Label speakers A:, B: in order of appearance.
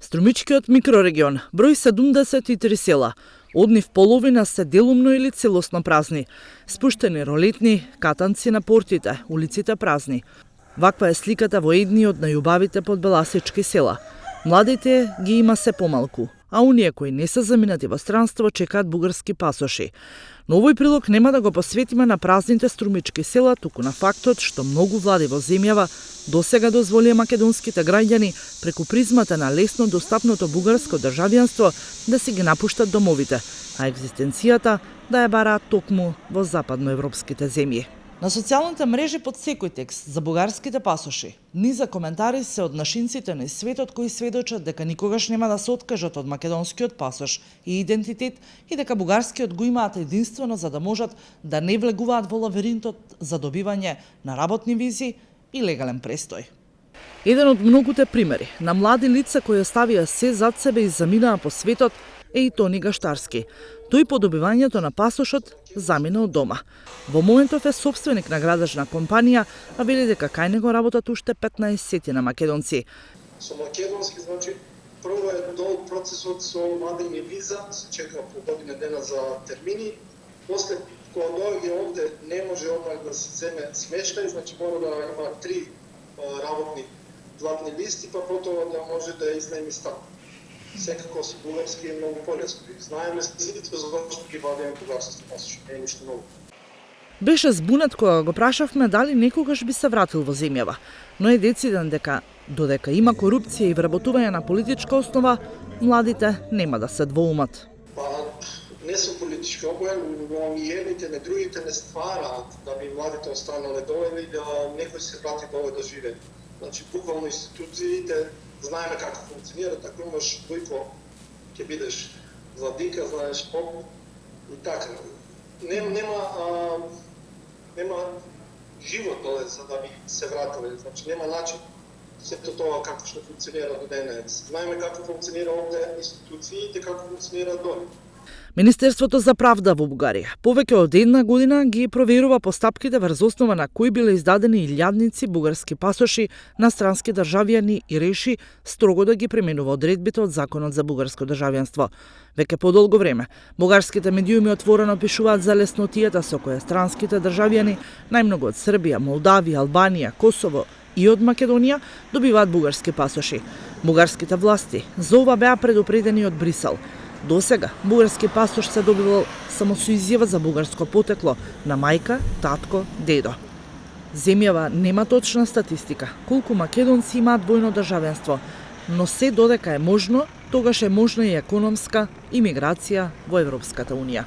A: Струмичкиот микрорегион брои 73 села. Од нив половина се делумно или целосно празни. Спуштени ролетни, катанци на портите, улиците празни. Ваква е сликата во едни од најубавите подбеласички села. Младите ги има се помалку, а оние кои не се заминати во странство чекаат бугарски пасоши. Но овој прилог нема да го посветиме на празните струмички села, туку на фактот што многу влади во земјава досега дозволија македонските граѓани преку призмата на лесно достапното бугарско државјанство да си ги напуштат домовите, а екзистенцијата да ја бараат токму во западноевропските земји. На социјалните мрежи под секој текст за бугарските пасоши, низа коментари се од нашинците на светот кои сведочат дека никогаш нема да се откажат од македонскиот пасош и идентитет и дека бугарскиот го имаат единствено за да можат да не влегуваат во лавиринтот за добивање на работни визи и легален престој. Еден од многуте примери на млади лица кои оставија се зад себе и заминаа по светот е и Тони Гаштарски. Тој по добивањето на пасошот замина од дома. Во моментов е собственик на градежна компанија, а вели дека кај него работат уште 15 на македонци.
B: Со македонски, значи, прво е долг процесот со вадење виза, се чека по година дена за термини. После, кога дојде овде, не може одмах да се земе смештај, значи мора да има 3 работни платни листи, па потоа да може да изнаеми стан. Секако со бугарски е многу полесно. Знаеме сите зашто ги вадиме бугарски пасоши, не е ништо ново.
A: Беше збунет кога го прашавме дали некогаш би се вратил во земјава, но е дециден дека додека има корупција и вработување на политичка основа, младите нема да се двоумат.
B: Не со политички обоен, но ни едните, не другите не ствараат да би младите останале дове и да некој се врати дове да живее. Значи, буквално институциите знаеме како функционираат, ако имаш Војко, ќе бидеш владика, знаеш поп и така. Нема живот доле за да би се вратиле, значи нема начин сето тоа како што функционира до денес. Знаеме како функционира овде институциите, како функционира доле.
A: Министерството за правда во Бугарија повеќе од една година ги проверува постапките врз основа на кои биле издадени илјадници бугарски пасоши на странски државјани и реши строго да ги применува одредбите од Законот за бугарско државјанство. Веќе подолго време, бугарските медиуми отворено пишуваат за леснотијата со која странските државјани, најмногу од Србија, Молдавија, Албанија, Косово и од Македонија, добиваат бугарски пасоши. Бугарските власти за ова беа предупредени од Брисел. Досега, бугарски пасош се добивал само со изјава за бугарско потекло на мајка, татко, дедо. Земјава нема точна статистика колку македонци имаат двојно државенство, но се додека е можно, тогаш е можна и економска имиграција во Европската Унија.